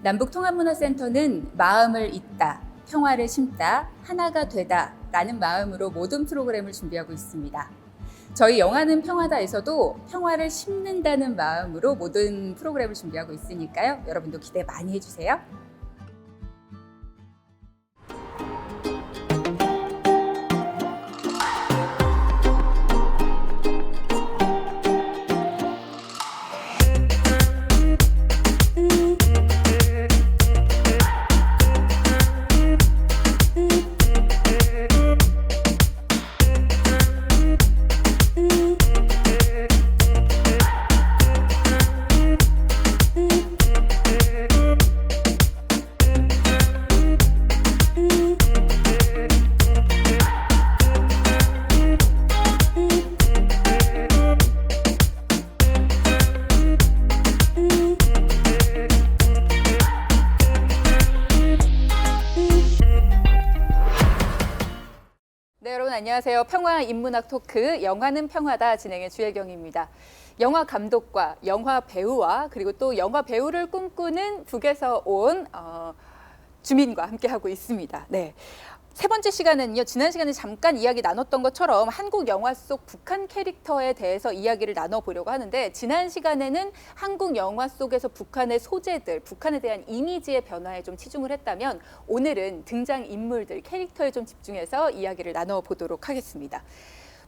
남북통합문화센터는 마음을 잇다, 평화를 심다, 하나가 되다 라는 마음으로 모든 프로그램을 준비하고 있습니다. 저희 영화는 평화다에서도 평화를 심는다는 마음으로 모든 프로그램을 준비하고 있으니까요. 여러분도 기대 많이 해주세요. 안녕하세요. 평화 인문학 토크 영화는 평화다 진행의 주혜경입니다. 영화 감독과 영화 배우와 그리고 또 영화 배우를 꿈꾸는 북에서 온 주민과 함께하고 있습니다. 네. 세 번째 시간은요. 지난 시간에 잠깐 이야기 나눴던 것처럼 한국 영화 속 북한 캐릭터에 대해서 이야기를 나눠보려고 하는데 지난 시간에는 한국 영화 속에서 북한의 소재들, 북한에 대한 이미지의 변화에 좀 치중을 했다면 오늘은 등장인물들, 캐릭터에 좀 집중해서 이야기를 나눠보도록 하겠습니다.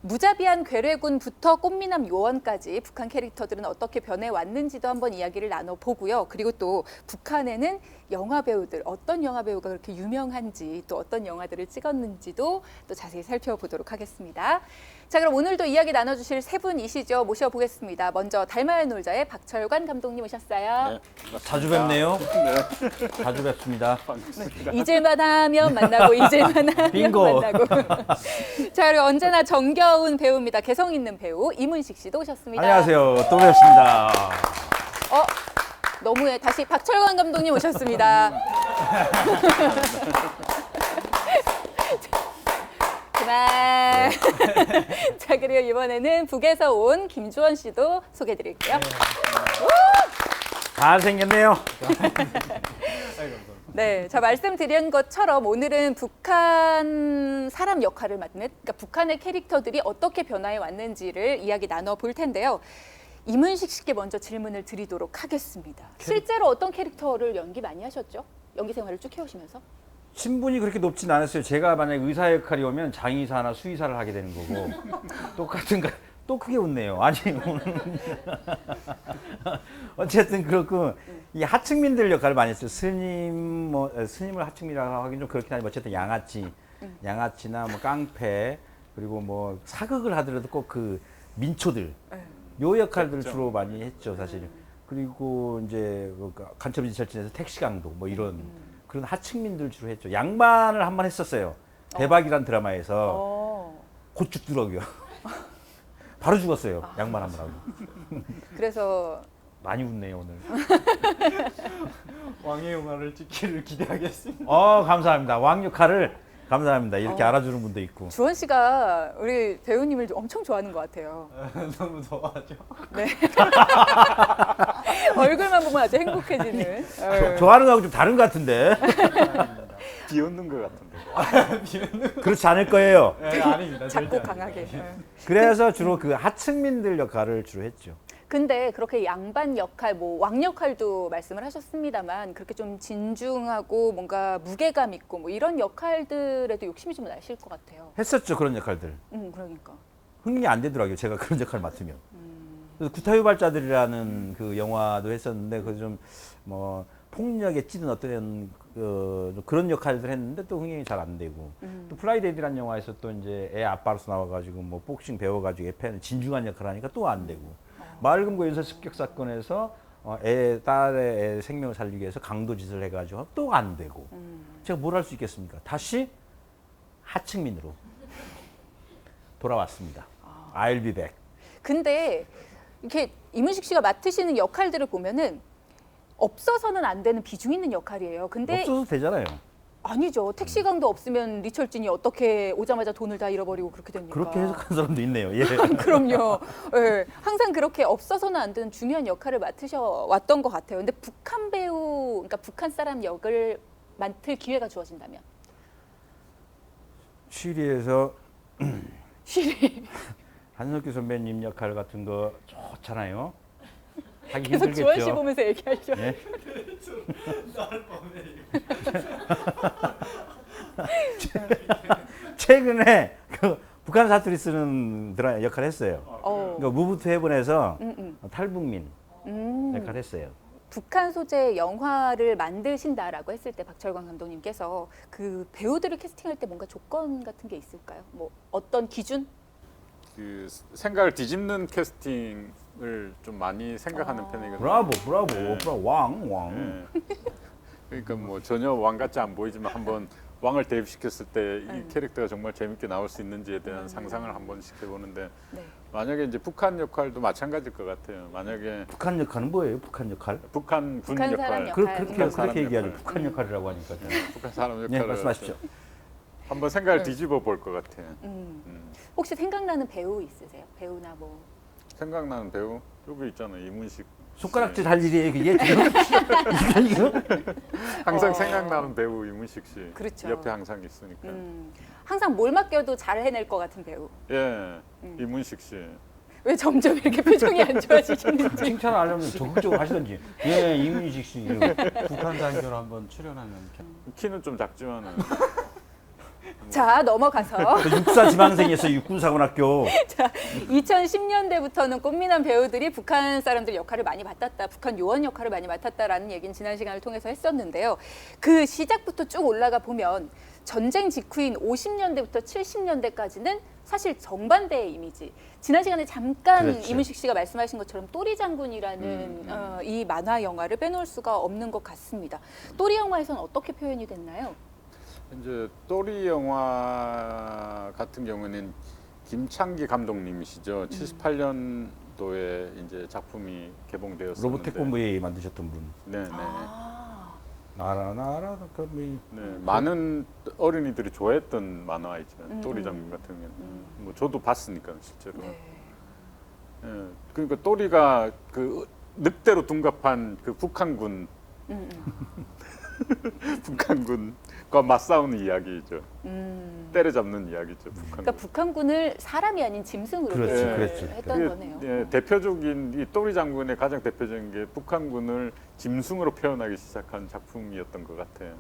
무자비한 괴뢰군부터 꽃미남 요원까지 북한 캐릭터들은 어떻게 변해왔는지도 한번 이야기를 나눠보고요. 그리고 또 북한에는 영화 배우들, 어떤 영화 배우가 그렇게 유명한지 또 어떤 영화들을 찍었는지도 또 자세히 살펴보도록 하겠습니다. 자, 그럼 오늘도 이야기 나눠주실 세 분이시죠. 모셔보겠습니다. 먼저 달마의 놀자의 박철관 감독님 오셨어요. 네, 자주 뵙네요. 네. 자주 뵙습니다. 네, 잊을만 하면 만나고 잊을만 하면 빙고. 만나고. 자, 그리고 언제나 정겨운 배우입니다. 개성 있는 배우 이문식 씨도 오셨습니다. 안녕하세요. 또 뵙습니다. 너무해. 다시 박철관 감독님 오셨습니다. 그만. 자, 그리고 이번에는 북에서 온 김주원 씨도 소개해드릴게요. 잘생겼네요. 네, 자 말씀드린 것처럼 오늘은 북한 사람 역할을 맡는, 그러니까 북한의 캐릭터들이 어떻게 변화해 왔는지를 이야기 나눠볼 텐데요. 이문식 씨께 먼저 질문을 드리도록 하겠습니다. 실제로 어떤 캐릭터를 연기 많이 하셨죠? 연기 생활을 쭉 해오시면서? 신분이 그렇게 높진 않았어요. 제가 만약에 의사 역할이 오면 장의사나 수의사를 하게 되는 거고 똑같은 거. 또 크게 웃네요. 아니 어쨌든 그렇고 이 하층민들 역할을 많이 했어요. 스님을 하층민이라고 하긴 좀 그렇긴 하지만 어쨌든 양아치나 뭐 깡패 그리고 뭐 사극을 하더라도 꼭 그 민초들 요 역할들을 주로 많이 했죠, 사실. 그리고 이제 간첩지철진에서 택시강도 뭐 이런 그런 하층민들 주로 했죠. 양반을 한 번 했었어요. 대박이란 드라마에서 곧 죽더라고요. 바로 죽었어요. 양반 한 번 하고. 그래서 많이 웃네요 오늘. 왕의 영화를 찍기를 기대하겠습니다. 감사합니다. 왕 역할을 감사합니다. 이렇게 알아주는 분도 있고. 주원 씨가 우리 배우님을 엄청 좋아하는 것 같아요. 너무 좋아하죠. 네. 얼굴만 보면 아주 행복해지는. 좋아하는 거하고 좀 다른 것 같은데. 비웃는 것 같은데. 그렇지 않을 거예요. 네, 아닙니다. 작고 강하게. 그래서 주로 그 하층민들 역할을 주로 했죠. 근데 그렇게 양반 역할, 뭐 왕 역할도 말씀을 하셨습니다만 그렇게 좀 진중하고 뭔가 무게감 있고 뭐 이런 역할들에도 욕심이 좀 나실 것 같아요. 했었죠, 그런 역할들. 그러니까. 흥행이 안 되더라고요, 제가 그런 역할 맡으면. 그래서 구타유발자들이라는 그 영화도 했었는데 그 좀 뭐 폭력에 찌든 어떤 그런 역할들 했는데 또 흥행이 잘 안 되고 또 플라이데이라는 영화에서 또 이제 애 아빠로서 나와가지고 뭐 복싱 배워가지고 애패는 진중한 역할을 하니까 또 안 되고 마을금고 연쇄 습격 사건에서 딸의 생명을 살리기 위해서 강도짓을 해가지고 또 안 되고 제가 뭘 할 수 있겠습니까? 다시 하층민으로 돌아왔습니다. I'll be back. 근데 이렇게 이문식 씨가 맡으시는 역할들을 보면은 없어서는 안 되는 비중 있는 역할이에요. 근데 없어도 되잖아요. 아니죠. 택시강도 없으면 리철진이 어떻게 오자마자 돈을 다 잃어버리고 그렇게 됩니까? 그렇게 해석하는 사람도 있네요. 예. 그럼요. 예, 항상 그렇게 없어서는 안 되는 중요한 역할을 맡으셔 왔던 것 같아요. 근데 북한 배우, 그러니까 북한 사람 역을 맡을 기회가 주어진다면? 쉬리에서 쉬리. 한석규 선배님 역할 같은 거 좋잖아요. 하기 계속 힘들겠죠. 주원 씨 보면서 얘기하죠. 예? 최근에 그 북한 사투리 쓰는 드라 역할 했어요. 그러니까 무브 투 헤븐에서 탈북민 역할 했어요. 북한 소재 영화를 만드신다라고 했을 때 박철광 감독님께서 그 배우들을 캐스팅할 때 뭔가 조건 같은 게 있을까요? 뭐 어떤 기준? 그 생각을 뒤집는 캐스팅을 좀 많이 생각하는 편이거든요. 브라보, 브라보, 네. 브라보, 왕. 네. 그러니까 뭐 전혀 왕 같지 안 보이지만 한번 왕을 대입시켰을 때 이 캐릭터가 정말 재밌게 나올 수 있는지에 대한 상상을 한번 시켜보는데 네. 만약에 이제 북한 역할도 마찬가지일 것 같아요. 만약에 북한 역할은 뭐예요? 북한 역할? 북한 군 북한 사람 역할, 역할. 그렇게 사람 얘기하죠. 역할. 북한 역할이라고 하니까. 북한 사람 네, 역할을 말씀하십시오. 한번 생각을 뒤집어 볼 것 같아요. 혹시 생각나는 배우 있으세요? 배우나 뭐? 생각나는 배우 여기 있잖아요, 이문식. 손가락질 할 일이에요, 그게 지금? 이거? 항상 생각나는 배우 이문식 씨. 그렇죠. 옆에 항상 있으니까. 항상 뭘 맡겨도 잘 해낼 것 같은 배우. 예, 이문식 씨. 왜 점점 이렇게 표정이 안 좋아지시는지. 칭찬을 하려면 적극적으로 하시던지. 예, 이문식 씨. 이러고. 북한 단계로 한번 출연하는 키는 좀 작지만은 자, 넘어가서 육사 지망생이었어요, 육군사관학교. 2010년대부터는 꽃미남 배우들이 북한 사람들 역할을 많이 맡았다, 북한 요원 역할을 많이 맡았다라는 얘기는 지난 시간을 통해서 했었는데요. 그 시작부터 쭉 올라가 보면 전쟁 직후인 50년대부터 70년대까지는 사실 정반대의 이미지. 지난 시간에 잠깐 그렇죠. 이문식 씨가 말씀하신 것처럼 또리 장군이라는 이 만화 영화를 빼놓을 수가 없는 것 같습니다. 또리 영화에서는 어떻게 표현이 됐나요? 이제 또리 영화 같은 경우는 김창기 감독님이시죠. 78년도에 이제 작품이 개봉되었었는데. 로봇 태권브이 만드셨던 분. 네, 네. 나라 네, 많은 어린이들이 좋아했던 만화이죠. 또리 장군 같은 경우는. 뭐 저도 봤으니까 실제로. 네. 예, 그러니까 또리가 그 늑대로 둔갑한 그 북한군 북한군과 맞싸우는 이야기죠. 때려잡는 이야기죠. 북한군. 그러니까 북한군을 사람이 아닌 짐승으로 그렇지, 표현을 그렇지. 했던 그게, 거네요. 예, 대표적인 이 또리 장군의 가장 대표적인 게 북한군을 짐승으로 표현하기 시작한 작품이었던 것 같아요.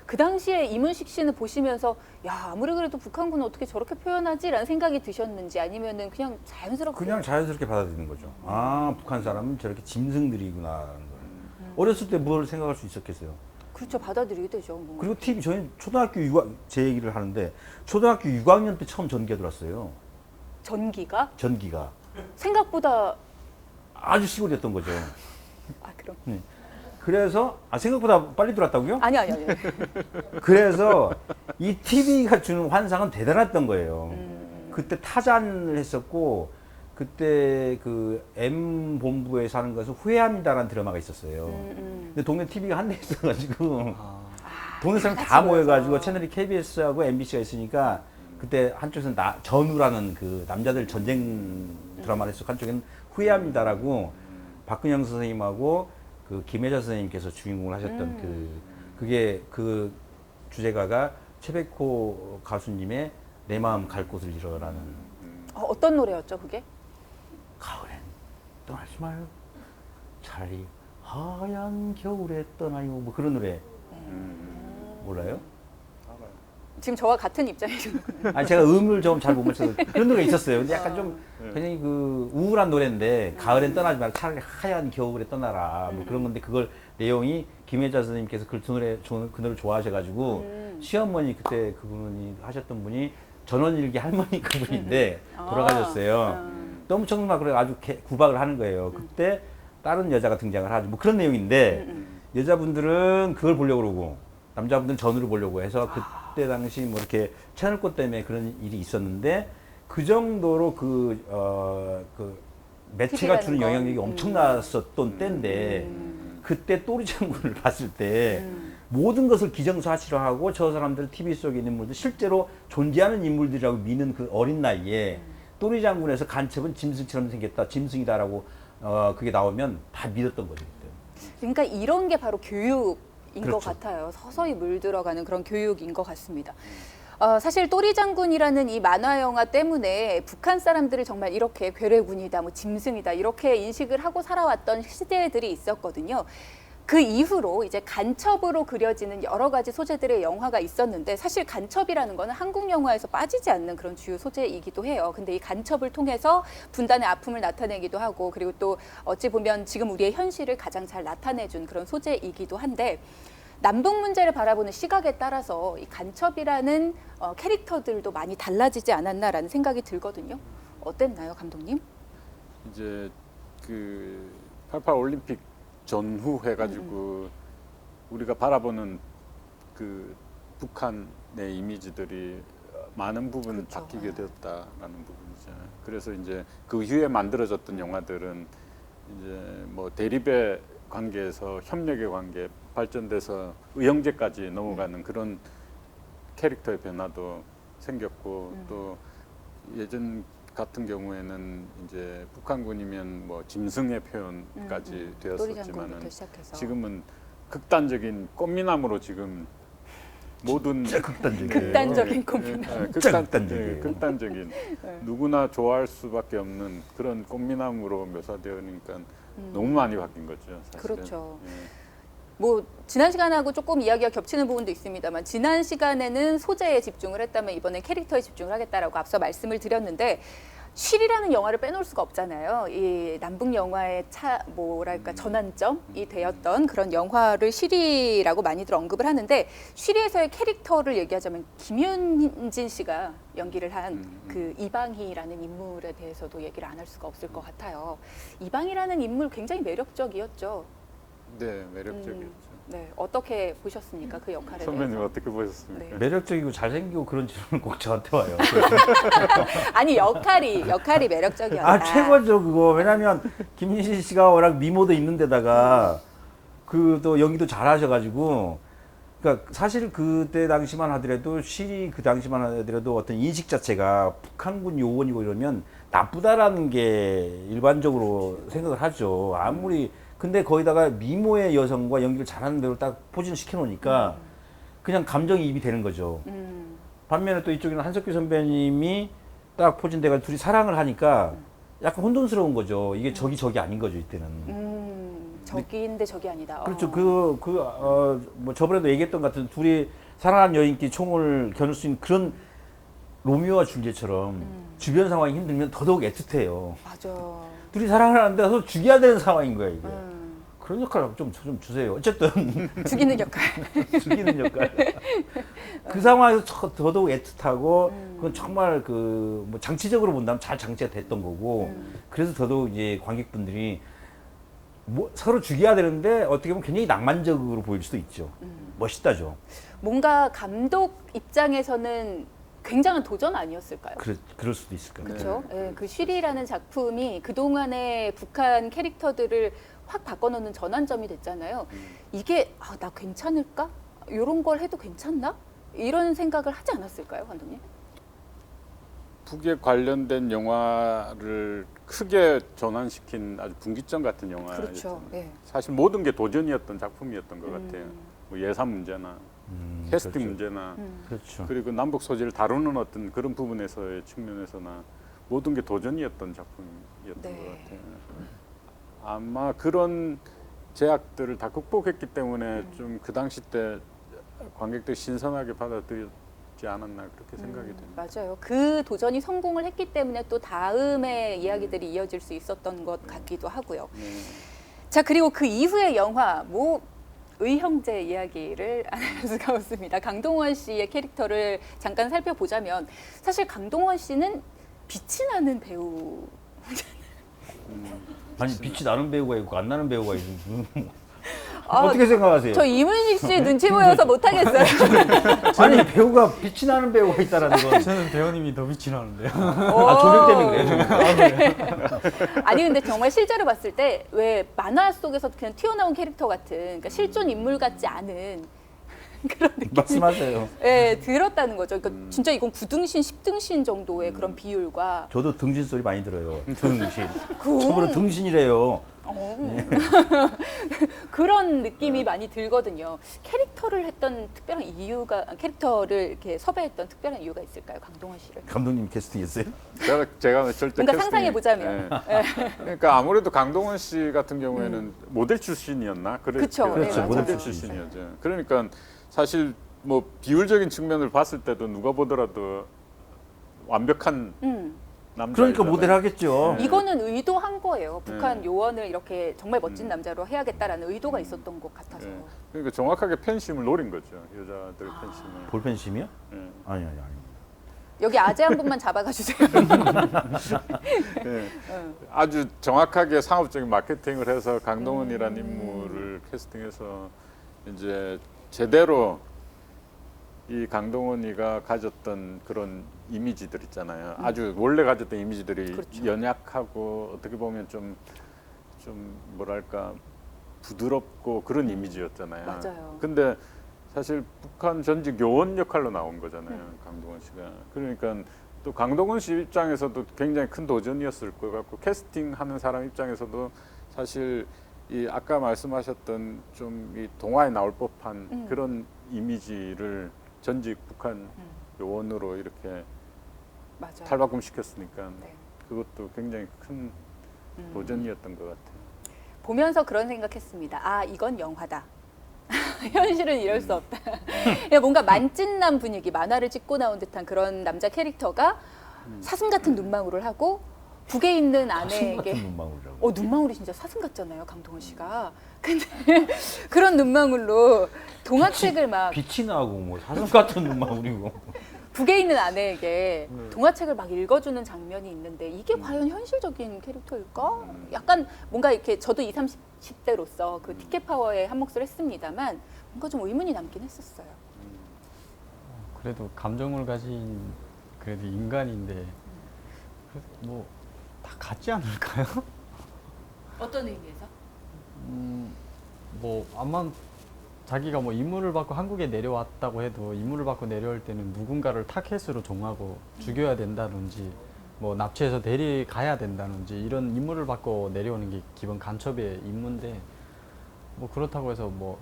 그 당시에 이문식 씨는 보시면서 야 아무리 그래도 북한군은 어떻게 저렇게 표현하지라는 생각이 드셨는지 아니면은 그냥 자연스럽게 그냥 자연스럽게 받아들이는 거죠. 아, 북한 사람은 저렇게 짐승들이구나라는 걸. 어렸을 때 뭘 생각할 수 있었겠어요. 그렇죠 받아들이게 되죠. 뭐. 그리고 TV 저희 초등학교 6학 제 얘기를 하는데 초등학교 6학년 때 처음 전기가 들어왔어요. 전기가 전기가 생각보다 아주 시골이었던 거죠. 아 그럼 그래서 생각보다 빨리 들어왔다고요? 아니. 그래서 이 TV가 주는 환상은 대단했던 거예요. 그때 타잔을 했었고 그때 그 M 본부에 사는 것은 후회합니다라는 드라마가 있었어요. 근데 동네 TV가 한 대 있어가지고 동네 사람 다 모여가지고 채널이 KBS하고 MBC가 있으니까 그때 한쪽에서는 전우라는 그 남자들 전쟁 드라마를 했었고 한쪽에는 후회합니다라고 박근영 선생님하고 그 김혜자 선생님께서 주인공을 하셨던 그게 그 주제가가 최백호 가수님의 내 마음 갈 곳을 잃어라는 어떤 노래였죠 그게? 가을엔 떠나지 마요 차라리 하얀 겨울에 떠나요 뭐 그런 노래 몰라요? 지금 저와 같은 입장이시군요. 아니 제가 음을 좀 잘 못 맞춰서 그런 노래가 있었어요. 근데 약간 좀 굉장히 그 우울한 노래인데 가을엔 떠나지 말고 차라리 하얀 겨울에 떠나라 뭐 그런 건데 그걸 내용이 김혜자 선생님께서 그 노래 좋아하셔가지고 시어머니 그때 그분이 하셨던 분이 전원일기 할머니 그분인데 돌아가셨어요. 너무 정말 그래 아주 구박을 하는 거예요. 그때 다른 여자가 등장을 하죠. 뭐 그런 내용인데 여자분들은 그걸 보려고 그러고 남자분들은 전우를 보려고 해서 그때 당시 뭐 이렇게 채널권 때문에 그런 일이 있었는데 그 정도로 그 매체가 주는 TV라는 영향력이 엄청났었던 때인데 그때 또리 장군을 봤을 때 모든 것을 기정사실화하고 저 사람들 TV 속에 있는 인물들 실제로 존재하는 인물들이라고 믿는 그 어린 나이에 또리 장군에서 간첩은 짐승처럼 생겼다, 짐승이다라고 그게 나오면 다 믿었던 거죠. 그때. 그러니까 이런 게 바로 교육인 그렇죠. 것 같아요. 서서히 물들어가는 그런 교육인 것 같습니다. 사실 또리 장군이라는 이 만화 영화 때문에 북한 사람들을 정말 이렇게 괴뢰군이다, 뭐 짐승이다 이렇게 인식을 하고 살아왔던 시대들이 있었거든요. 그 이후로 이제 간첩으로 그려지는 여러 가지 소재들의 영화가 있었는데 사실 간첩이라는 거는 한국 영화에서 빠지지 않는 그런 주요 소재이기도 해요. 근데 이 간첩을 통해서 분단의 아픔을 나타내기도 하고 그리고 또 어찌 보면 지금 우리의 현실을 가장 잘 나타내준 그런 소재이기도 한데 남북 문제를 바라보는 시각에 따라서 이 간첩이라는 캐릭터들도 많이 달라지지 않았나라는 생각이 들거든요. 어땠나요, 감독님? 이제 그 88 올림픽 전후 해가지고 우리가 바라보는 그 북한의 이미지들이 많은 부분 그렇죠. 바뀌게 되었다라는 부분이죠. 그래서 이제 그 이후에 만들어졌던 영화들은 이제 뭐 대립의 관계에서 협력의 관계 발전돼서 의형제까지 넘어가는 그런 캐릭터의 변화도 생겼고 또 예전 같은 경우에는 이제 북한군이면 뭐 짐승의 표현까지 또리 되었었지만은 장군부터 시작해서 지금은 극단적인 꽃미남으로 지금 모든 극단적인 고민. 극단적이에요. 극단적인 누구나 좋아할 수밖에 없는 그런 꽃미남으로 묘사되니까 너무 많이 바뀐 거죠. 사실은. 그렇죠. 예. 뭐 지난 시간하고 조금 이야기가 겹치는 부분도 있습니다만 지난 시간에는 소재에 집중을 했다면 이번에 캐릭터에 집중을 하겠다라고 앞서 말씀을 드렸는데 쉴이라는 영화를 빼놓을 수가 없잖아요. 이 남북 영화의 뭐랄까 전환점이 되었던 그런 영화를 쉴이라고 많이들 언급을 하는데 쉴이에서의 캐릭터를 얘기하자면 김윤진 씨가 연기를 한 그 이방희라는 인물에 대해서도 얘기를 안 할 수가 없을 것 같아요. 이방희라는 인물 굉장히 매력적이었죠. 네, 매력적이었죠. 네, 어떻게 보셨습니까? 그 역할에 선배님 대해서. 어떻게 보셨습니까? 네. 매력적이고 잘생기고 그런 질문 꼭 저한테 와요. 아니 역할이 매력적이었다. 아 최고죠 그거. 왜냐하면 김민신 씨가 워낙 미모도 있는데다가 그 또 연기도 잘하셔가지고 그러니까 사실 그때 당시만 하더라도 실이 그 당시만 하더라도 어떤 인식 자체가 북한군 요원이고 이러면 나쁘다라는 게 일반적으로 생각을 하죠. 아무리 근데 거기다가 미모의 여성과 연기를 잘하는 배우를 딱 포진을 시켜놓으니까 그냥 감정이입이 되는 거죠. 반면에 또 이쪽에는 한석규 선배님이 딱 포진돼가 둘이 사랑을 하니까 약간 혼돈스러운 거죠. 이게 적이 아닌 거죠 이때는. 적인데 적이 아니다. 그렇죠. 뭐 저번에도 얘기했던 것 같은 둘이 사랑하는 여인끼리 총을 겨눌 수 있는 그런 로미오와 줄리엣처럼 주변 상황이 힘들면 더더욱 애틋해요. 맞아. 둘이 사랑을 하는데 서로 죽여야 되는 상황인 거예요 이게. 그런 역할을 좀 주세요. 어쨌든 죽이는 역할. 죽이는 역할. 그 상황에서 더더욱 애틋하고 그건 정말 그 뭐 장치적으로 본다면 잘 장치가 됐던 거고 그래서 더더욱 이제 관객분들이 뭐 서로 죽여야 되는데 어떻게 보면 굉장히 낭만적으로 보일 수도 있죠. 멋있다죠. 뭔가 감독 입장에서는 굉장한 도전 아니었을까요? 그럴 수도 있을 것 같아요. 그렇죠. 예, 그 쉬리라는 작품이 그동안의 북한 캐릭터들을 확 바꿔놓는 전환점이 됐잖아요. 이게 나 괜찮을까? 이런 걸 해도 괜찮나? 이런 생각을 하지 않았을까요, 감독님? 북에 관련된 영화를 크게 전환시킨 아주 분기점 같은 영화였죠. 그렇죠. 예. 사실 모든 게 도전이었던 작품이었던 것 같아요. 뭐 예산 문제나 캐스팅 그렇죠. 문제나 그렇죠. 그리고 남북 소재를 다루는 어떤 그런 부분에서의 측면에서나 모든 게 도전이었던 작품이었던 네. 것 같아요. 아마 그런 제약들을 다 극복했기 때문에 좀 그 당시 때 관객들이 신선하게 받아들였지 않았나 그렇게 생각이 됩니다. 맞아요. 그 도전이 성공을 했기 때문에 또 다음의 이야기들이 이어질 수 있었던 것 같기도 하고요. 네. 자, 그리고 그 이후의 영화 뭐 의형제 이야기를 안 할 수가 없습니다. 강동원 씨의 캐릭터를 잠깐 살펴보자면 사실 강동원 씨는 빛이 나는 배우. 아니 빛이 나는 배우가 있고 안 나는 배우가 있고 아, 어떻게 생각하세요? 저 이문식 씨 눈치 보여서 못하겠어요. 아니 배우가 빛이 나는 배우가 있다라는 건. 저는 배우님이 더 빛이 나는데요. 아 조명 때문에 그래요. 조명. 아니 근데 정말 실제로 봤을 때 왜 만화 속에서 그냥 튀어나온 캐릭터 같은 그러니까 실존 인물 같지 않은 그런 느낌. 말씀하세요. 예, 들었다는 거죠. 그러니까 진짜 이건 9등신, 10등신 정도의 그런 비율과 저도 등신 소리 많이 들어요. 등신. 그- 저번에 등신이래요. 그런 느낌이 많이 들거든요. 캐릭터를 했던 특별한 이유가 캐릭터를 이렇게 섭외했던 특별한 이유가 있을까요, 강동원 씨를? 감독님 캐스팅했어요? 제가 절대 뭔가 캐스팅- 상상해 보자면. 예. 그러니까 아무래도 강동원 씨 같은 경우에는 모델 출신이었나? 그쵸. 그렇죠. 네, 모델 맞아요. 출신이었죠. 그러니까 사실 뭐 비율적인 측면을 봤을 때도 누가 보더라도 완벽한 남자. 그러니까 모델 하겠죠. 네. 이거는 의도한 거예요. 북한 네. 요원을 이렇게 정말 멋진 남자로 해야겠다라는 의도가 있었던 것 같아서. 예. 그러니까 정확하게 팬심을 노린 거죠. 여자들의 팬심을. 볼펜심이요? 예. 아니. 여기 아재 한 분만 잡아가 주세요. 예. 아주 정확하게 상업적인 마케팅을 해서 강동원이라는 인물을 캐스팅해서 이제 제대로 이 강동원이가 가졌던 그런 이미지들 있잖아요. 아주 원래 가졌던 이미지들이 그렇죠. 연약하고 어떻게 보면 좀 뭐랄까 부드럽고 그런 이미지였잖아요. 맞아요. 근데 사실 북한 전직 요원 역할로 나온 거잖아요. 강동원 씨가. 그러니까 또 강동원 씨 입장에서도 굉장히 큰 도전이었을 것 같고 캐스팅하는 사람 입장에서도 사실 이 아까 말씀하셨던 좀 이 동화에 나올 법한 그런 이미지를 전직 북한 요원으로 이렇게 맞아요. 탈바꿈 시켰으니까 네. 그것도 굉장히 큰 도전이었던 것 같아요. 보면서 그런 생각했습니다. 아, 이건 영화다. 현실은 이럴 수 없다. 그냥 뭔가 만찢남 분위기, 만화를 찍고 나온 듯한 그런 남자 캐릭터가 사슴 같은 눈망울을 하고 북에 있는 사슴 아내에게 같은 눈망울이라고. 눈망울이 진짜 사슴 같잖아요, 강동원 씨가. 근데 그런 눈망울로 동화책을 막 빛이 나고 뭐 사슴 같은 눈망울이고. 북에 있는 아내에게 동화책을 막 읽어주는 장면이 있는데 이게 과연 현실적인 캐릭터일까? 약간 뭔가 이렇게 저도 20, 30대로서 그 티켓 파워에 한 몫을 했습니다만 뭔가 좀 의문이 남긴 했었어요. 그래도 감정을 가진 그래도 인간인데 뭐 다 같지 않을까요? 어떤 의미에서? 뭐 아마 자기가 뭐 임무를 받고 한국에 내려왔다고 해도 임무를 받고 내려올 때는 누군가를 타켓으로 종하고 죽여야 된다든지 뭐 납치해서 데려가야 된다든지 이런 임무를 받고 내려오는 게 기본 간첩의 임무인데 뭐 그렇다고 해서 뭐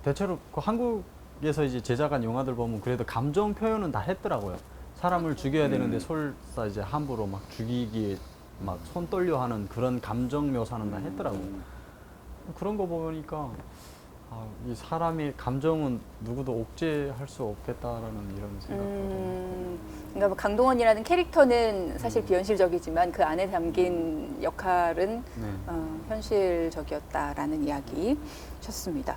대체로 그 한국에서 이제 제작한 영화들 보면 그래도 감정 표현은 다 했더라고요. 사람을 죽여야 되는데 설사 이제 함부로 막 죽이기 막 손 떨려 하는 그런 감정 묘사는 다 했더라고요. 그런 거 보니까 아, 이 사람의 감정은 누구도 억제할 수 없겠다라는 이런 생각도 그러니까 뭐 강동원이라는 캐릭터는 사실 비현실적이지만 그 안에 담긴 역할은 네. 현실적이었다라는 이야기셨습니다.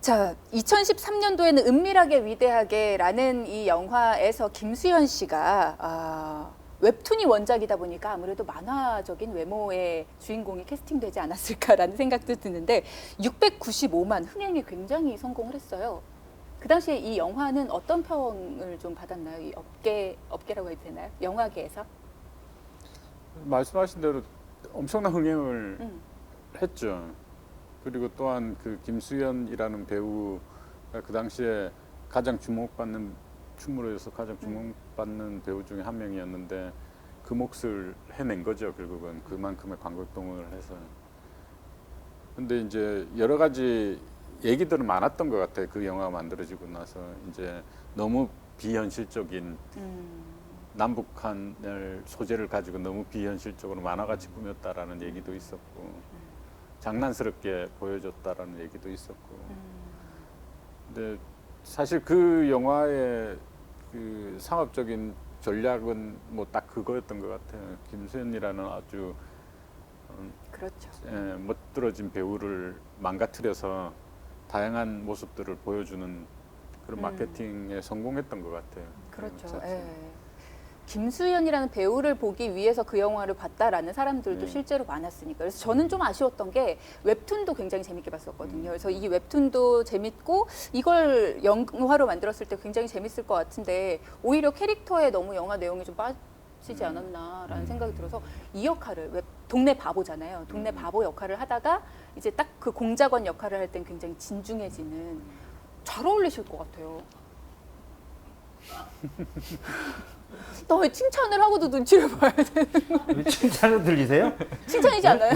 자, 2013년도에는 은밀하게 위대하게라는 이 영화에서 김수현 씨가 웹툰이 원작이다 보니까 아무래도 만화적인 외모의 주인공이 캐스팅되지 않았을까라는 생각도 드는데 695만 흥행에 굉장히 성공을 했어요. 그 당시에 이 영화는 어떤 평을 좀 받았나요? 이 업계라고 해도 되나요? 영화계에서? 말씀하신 대로 엄청난 흥행을 했죠. 그리고 또한 그 김수현이라는 배우가 그 당시에 가장 주목받는 춤으로서 가장 주목받는 배우 중에 한 명이었는데 그 몫을 해낸 거죠. 결국은 그만큼의 관객동원을 해서. 근데 이제 여러 가지 얘기들은 많았던 것 같아요. 그 영화가 만들어지고 나서 이제 너무 비현실적인 남북한을 소재를 가지고 너무 비현실적으로 만화같이 꾸몄다라는 얘기도 있었고 장난스럽게 보여줬다라는 얘기도 있었고 근데 사실 그 영화의 그 상업적인 전략은 뭐 딱 그거였던 것 같아요. 김수현이라는 아주 그렇죠. 멋들어진 배우를 망가뜨려서 다양한 모습들을 보여주는 그런 마케팅에 성공했던 것 같아요. 그렇죠. 자체. 예. 김수현이라는 배우를 보기 위해서 그 영화를 봤다라는 사람들도 네. 실제로 많았으니까. 그래서 저는 좀 아쉬웠던 게 웹툰도 굉장히 재밌게 봤었거든요. 그래서 이 웹툰도 재밌고 이걸 영화로 만들었을 때 굉장히 재밌을 것 같은데 오히려 캐릭터에 너무 영화 내용이 좀 빠지지 않았나라는 생각이 들어서 이 역할을 동네 바보잖아요. 동네 바보 역할을 하다가 이제 딱 그 공작원 역할을 할 땐 굉장히 진중해지는 잘 어울리실 것 같아요. 나 왜 칭찬을 하고도 눈치를 봐야 돼? 칭찬으로 들리세요? 칭찬이지 않나요?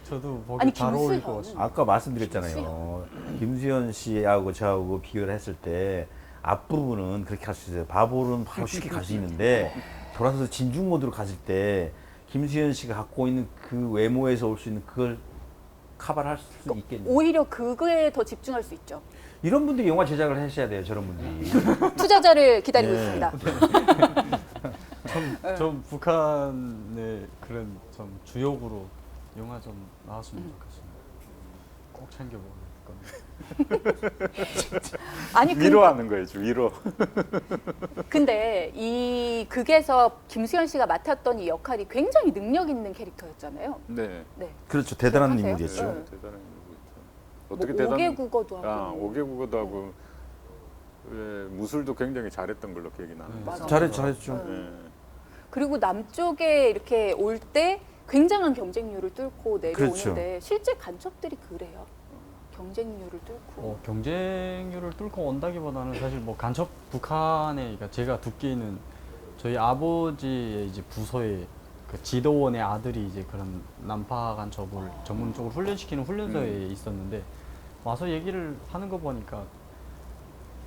저도 보기 아니, 잘 어울릴 것 김수현. 같습니다. 아까 말씀드렸잖아요. 김수현 씨하고 저하고 비교를 했을 때 앞부분은 그렇게 갈 수 있어요. 바보는 바로 쉽게 갈 수 있는데 돌아서서 진중 모드로 갔을 때 김수현 씨가 갖고 있는 그 외모에서 올 수 있는 그걸 커버를 할 수 있겠네요. 오히려 그거에 더 집중할 수 있죠. 이런 분들이 영화 제작을 하셔야 돼요. 저런 분들이. 투자자를 기다리고 네. 있습니다. 좀 북한의 그런 좀 주역으로 영화 좀 나왔으면 좋겠습니다. 꼭 챙겨보는 겁니다. 아니 위로하는 거예요, 지금 위로. 근데 이 극에서 김수현 씨가 맡았던 이 역할이 굉장히 능력 있는 캐릭터였잖아요. 네. 네. 그렇죠. 대단한 기억하세요? 인물이었죠. 네. 대단한 인물이죠. 뭐 어떻게 5개 국어도 하고. 5개 국어도 하고 무술도 굉장히 잘했던 걸로 기억이 나는데. 맞아. 잘했죠. 네. 그리고 남쪽에 이렇게 올 때 굉장한 경쟁률을 뚫고 내려오는데 그렇죠. 실제 간첩들이 그래요. 경쟁률을 뚫고. 경쟁률을 뚫고 온다기보다는 사실 뭐 간첩 북한에 그러니까 제가 듣기에는 저희 아버지의 이제 부서에 그 지도원의 아들이 이제 그런 난파 간첩을 전문적으로 훈련시키는 훈련소에 있었는데 와서 얘기를 하는 거 보니까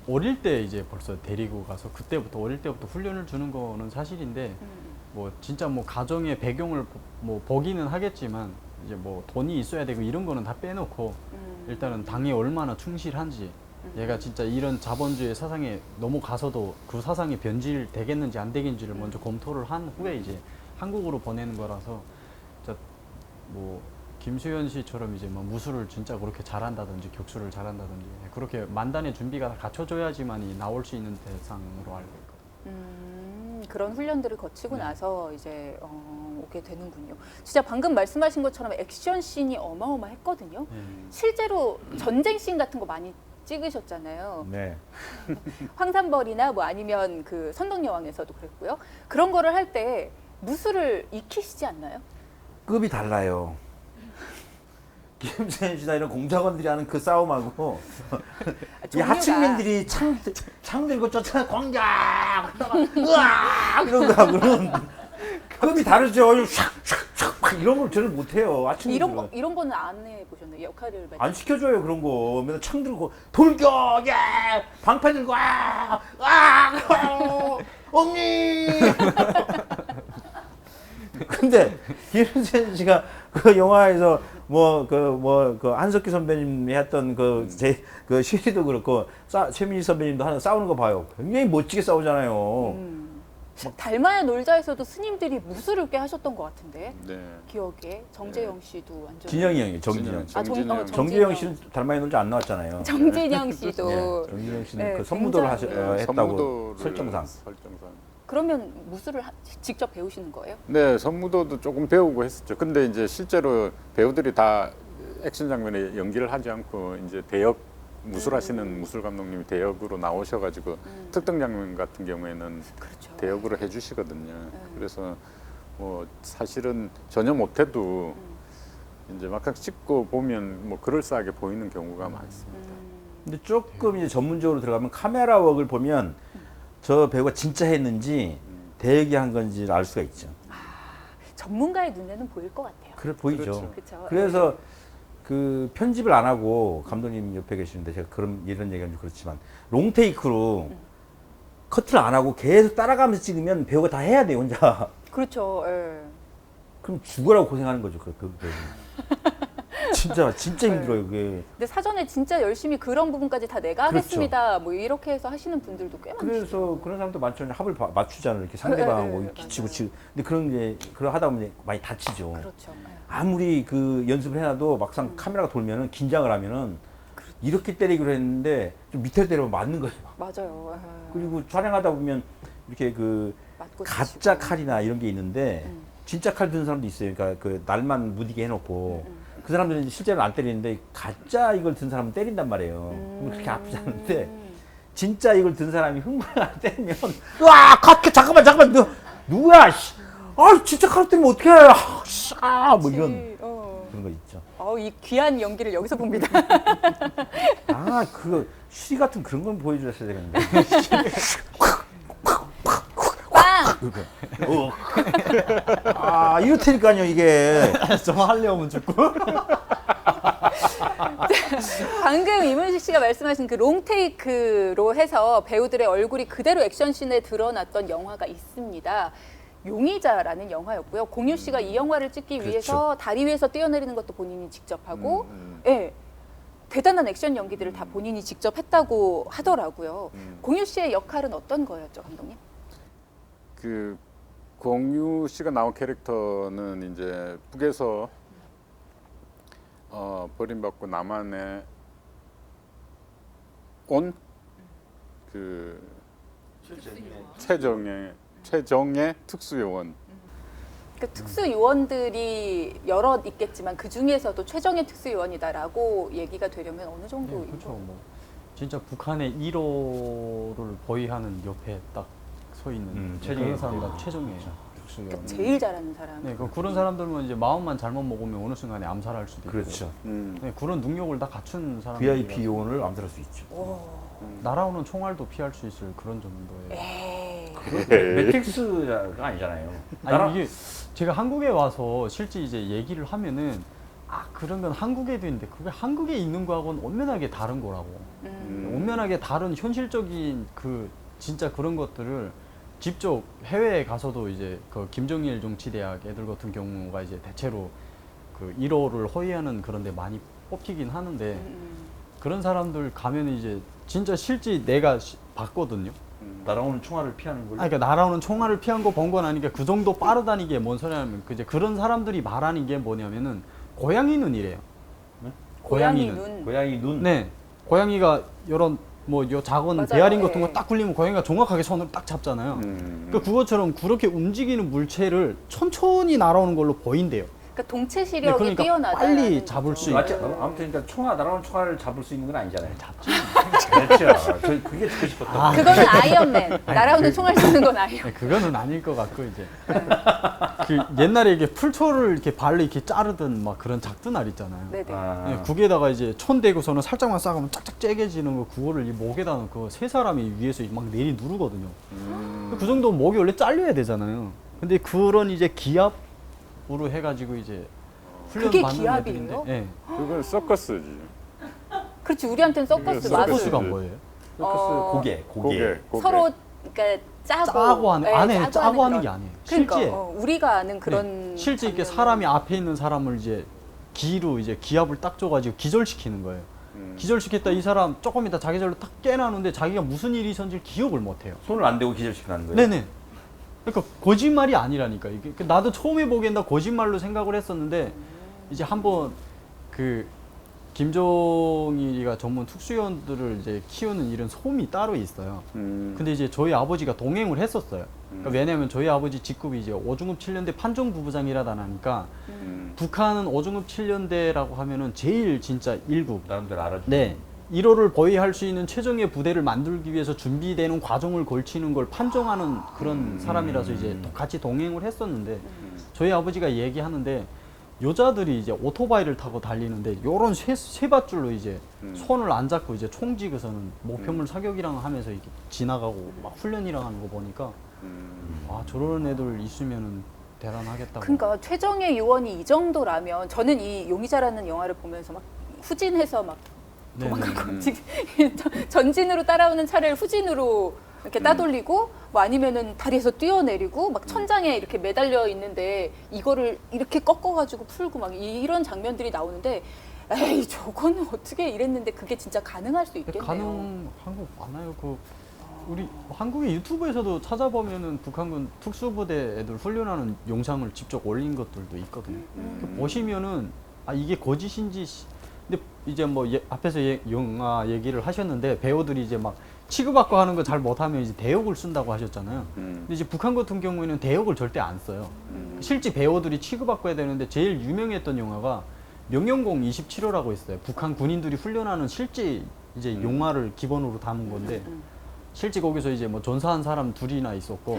어릴 때 이제 벌써 데리고 가서 그때부터 어릴 때부터 훈련을 주는 거는 사실인데 뭐 진짜 뭐 가정의 배경을 뭐 보기는 하겠지만 이제 뭐 돈이 있어야 되고 이런 거는 다 빼놓고 일단은 당에 얼마나 충실한지 얘가 진짜 이런 자본주의 사상에 넘어가서도 그 사상이 변질되겠는지 안 되겠는지를 먼저 검토를 한 후에 이제 한국으로 보내는 거라서 진짜 뭐 김수현 씨처럼 이제 뭐 무술을 진짜 그렇게 잘한다든지 격수를 잘한다든지 그렇게 만단의 준비가 다 갖춰져야지만이 나올 수 있는 대상으로 알고 있거든요. 그런 훈련들을 거치고 나서 이제 오게 되는군요. 진짜 방금 말씀하신 것처럼 액션 씬이 어마어마했거든요. 실제로 전쟁 씬 같은 거 많이 찍으셨잖아요. 네. 황산벌이나 뭐 아니면 그 선덕여왕에서도 그랬고요. 그런 거를 할 때 무술을 익히시지 않나요? 급이 달라요. 김수현 씨나 이런 공작원들이 하는 그 싸움하고 이 종류가- 하층민들이 창 들고 쫓아 공작 으아 이런 거하고는 급이 다르죠. 샥샥샥 이런 걸 저는 못해요. 하층민들은 이런 거는 안 해보셨나요? 역할을 맡 안 시켜줘요 그런 거. 맨날 창 들고 돌격 예 방패 들고 언니 근데 김수현 씨가 그 영화에서 그 한석기 선배님이 했던 그 시리도 그렇고 최민희 선배님도 하는 싸우는 거 봐요. 굉장히 멋지게 싸우잖아요. 달마야 놀자에서도 스님들이 무술을 꽤 하셨던 것 같은데 네. 기억에 정재영 씨도 완전 진영이 형이 정진영. 정진영. 정재영 씨는 달마에 놀자 안 나왔잖아요. 정진영 씨도 네, 정진영 씨는 네, 그 선무도를 굉장히- 했다고 선무도를 설정상. 그러면 무술을 직접 배우시는 거예요? 네, 선무도도 조금 배우고 했었죠. 근데 이제 실제로 배우들이 다 액션 장면에 연기를 하지 않고 이제 대역 무술하시는 무술 감독님이 대역으로 나오셔가지고 특정 장면 같은 경우에는 그렇죠. 대역으로 해주시거든요. 그래서 뭐 사실은 전혀 못해도 이제 막상 찍고 보면 뭐 그럴싸하게 보이는 경우가 많습니다. 근데 조금 이제 전문적으로 들어가면 카메라 웍을 보면 저 배우가 진짜 했는지 대역이 한 건지 알 수가 있죠. 전문가의 눈에는 보일 것 같아요. 그래 보이죠. 그렇죠. 그렇죠. 그래서 그 편집을 안 하고 감독님 옆에 계시는데 제가 이런 얘기하면 좀 그렇지만 롱테이크로 커트를 안 하고 계속 따라가면서 찍으면 배우가 다 해야 돼요 혼자. 그렇죠. 예. 그럼 죽으라고 고생하는 거죠 그 배우는. 진짜 힘들어요 그게. 근데 사전에 진짜 열심히 그런 부분까지 다 내가 그렇죠. 하겠습니다. 뭐 이렇게 해서 하시는 분들도 꽤 많죠. 그래서 그런 사람도 많죠. 합을 맞추잖아요. 이렇게 상대방하고 네, 기치고 맞아요. 치고. 근데 그런 게 그런 하다 보면 많이 다치죠. 그렇죠. 예. 아무리 그 연습을 해놔도 막상 카메라가 돌면은 긴장을 하면은 이렇게 때리기로 했는데 좀 밑에 때리면 맞는 거예요. 맞아요. 예. 그리고 촬영하다 보면 이렇게 그 맞고 가짜 지치고. 칼이나 이런 게 있는데 진짜 칼 든 사람도 있어요. 그러니까 그 날만 무디게 해놓고 그 사람들은 실제로 안 때리는데 가짜 이걸 든 사람은 때린단 말이에요. 그럼 그렇게 아프지 않은데 진짜 이걸 든 사람이 흥분을 안 때리면 와 잠깐만 누구야? 씨. 아 진짜 칼 때리면 어떡해? 뭐 이런 그런 거 있죠. 이 귀한 연기를 여기서 봅니다. 아 그거 쉬 같은 그런 건 보여주셨어야 되는데. 빵! 아 이렇다니까요 이게. 좀 하려면 죽고. 방금 이문식 씨가 말씀하신 그 롱테이크로 해서 배우들의 얼굴이 그대로 액션씬에 드러났던 영화가 있습니다. 용의자라는 영화였고요. 공유 씨가 이 영화를 찍기 위해서 다리 위에서 뛰어내리는 것도 본인이 직접 하고, 예, 대단한 액션 연기들을 다 본인이 직접 했다고 하더라고요. 공유 씨의 역할은 어떤 거였죠, 감독님? 그 공유 씨가 나온 캐릭터는 이제 북에서 버림받고 남한에 온 그 최정의 특수요원. 그 특수 요원들이 여럿 있겠지만 그 중에서도 최정예 특수 요원이다라고 얘기가 되려면 어느 정도인 그렇죠. 거예요? 뭐 진짜 북한의 1호를 보위하는 옆에 딱 서 있는 그런 사람과 최종이에요. 그러니까 제일 잘하는 사람. 네, 그런 사람들은 이제 마음만 잘못 먹으면 어느 순간에 암살할 수도 있고. 그렇죠. 네, 그런 능력을 다 갖춘 사람. VIP 요원을 암살할 수 있죠. 날아오는 총알도 피할 수 있을 그런 정도의. 에이. 매트릭스가 아니잖아요. 아니 이게 제가 한국에 와서 실제 이제 얘기를 하면은 그런 건 한국에도 있는데 그게 한국에 있는 거하고는 엄연하게 다른 거라고. 엄연하게 다른 현실적인 그 진짜 그런 것들을 직접 해외에 가서도 이제 그 김정일 정치대학 애들 같은 경우가 이제 대체로 그 1호를 허위하는 그런 데 많이 뽑히긴 하는데 그런 사람들 가면 이제 진짜 실제 내가 봤거든요. 날아오는 총알을 피하는 걸로. 그러니까 날아오는 총알을 피한 거 본 건 아니니까 그 정도 빠르다는 게 뭔 소리냐면 이제 그런 사람들이 말하는 게 뭐냐면은 고양이 눈이래요. 네? 고양이 눈. 고양이 눈. 네, 고양이가 이런 뭐 요 작은 맞아요. 베어링 같은 예. 거 딱 굴리면 고양이가 정확하게 손으로 딱 잡잖아요. 그러니까 그것처럼 그렇게 움직이는 물체를 천천히 날아오는 걸로 보인대요. 그러니까 동체 시력이 그러니까 뛰어나다. 빨리 잡을 수 맞죠. 아무튼 그러니까 날아오는 총알을 잡을 수 있는 건 아니잖아요. 잡지. 그렇죠. 그게 듣고 싶었던. 그거는 아이언맨. 날아오는 총알 쏘는 건 아이언맨. 네, 그거는 아닐 것 같고 이제 그 옛날에 이게 풀초를 이렇게 발로 이렇게 자르던 막 그런 작두날 있잖아요. 네네. 네, 국에다가 이제 천 대고서는 살짝만 싸가면 짝짝 째개지는 거 그거를 이 목에다 넣고 세 사람이 위에서 막 내리 누르거든요. 그 정도 목이 원래 잘려야 되잖아요. 근데 그런 이제 기압으로 해가지고 이제 훈련 그게 받는 기압이에요? 애들인데, 네. 그건 서커스지. 그렇지, 우리한테는 서커스 이거 맞아요. 서커스가 뭐예요? 서커스 고개. 서로 그러니까 짜고 하는 네, 아니 짜고 하는 그런. 게 아니에요. 그러니까 실제 우리가 아는 그런 실제 이렇게 장면은 사람이 앞에 있는 사람을 이제 기로 이제 기압을 딱 줘가지고 기절시키는 거예요. 기절시켰다 이 사람 조금 이따 자기절로 딱 깨나는데 자기가 무슨 일이 있었는지 기억을 못 해요. 손을 안 대고 기절시키는 거예요. 네네. 그러니까 거짓말이 아니라니까 이게. 나도 처음에 보기엔 다 거짓말로 생각을 했었는데 이제 한번 그 김종일이가 전문 특수요원들을 이제 키우는 이런 솜이 따로 있어요. 근데 이제 저희 아버지가 동행을 했었어요. 그러니까 왜냐하면 저희 아버지 직급이 이제 5중급 7년대 판정부부장이라다 나니까 북한은 5중급 7년대라고 하면은 제일 진짜 1급. 나름대로 알아줘. 네. 1호를 보위할 수 있는 최정예 부대를 만들기 위해서 준비되는 과정을 걸치는 걸 판정하는 그런 사람이라서 이제 같이 동행을 했었는데 저희 아버지가 얘기하는데 여자들이 이제 오토바이를 타고 달리는데 요런 쇠밧줄로 이제 손을 안 잡고 이제 총 지고서는 목표물 사격이랑 하면서 이렇게 지나가고 막 훈련이랑 하는 거 보니까 저런 애들 있으면은 대단하겠다고. 그러니까 최정예 요원이 이 정도라면 저는 이 용의자라는 영화를 보면서 막 후진해서 막 도망가고 전진으로 따라오는 차를 후진으로 이렇게 따돌리고 뭐 아니면은 다리에서 뛰어내리고 막 천장에 이렇게 매달려 있는데 이거를 이렇게 꺾어가지고 풀고 막 이런 장면들이 나오는데 에이 저거는 어떻게 이랬는데 그게 진짜 가능할 수 있겠네요. 가능한 거 많아요. 그 우리 한국의 유튜브에서도 찾아보면은 북한군 특수부대 애들 훈련하는 영상을 직접 올린 것들도 있거든요. 보시면은 이게 거짓인지 근데 이제 뭐 앞에서 영화 얘기를 하셨는데 배우들이 이제 막 취급받고 하는 거 잘 못하면 이제 대역을 쓴다고 하셨잖아요. 근데 이제 북한 같은 경우에는 대역을 절대 안 써요. 실제 배우들이 취급받고 해야 되는데 제일 유명했던 영화가 명령공 27호라고 있어요. 북한 군인들이 훈련하는 실제 이제 용화를 기본으로 담은 건데 실제 거기서 이제 뭐 전사한 사람 둘이나 있었고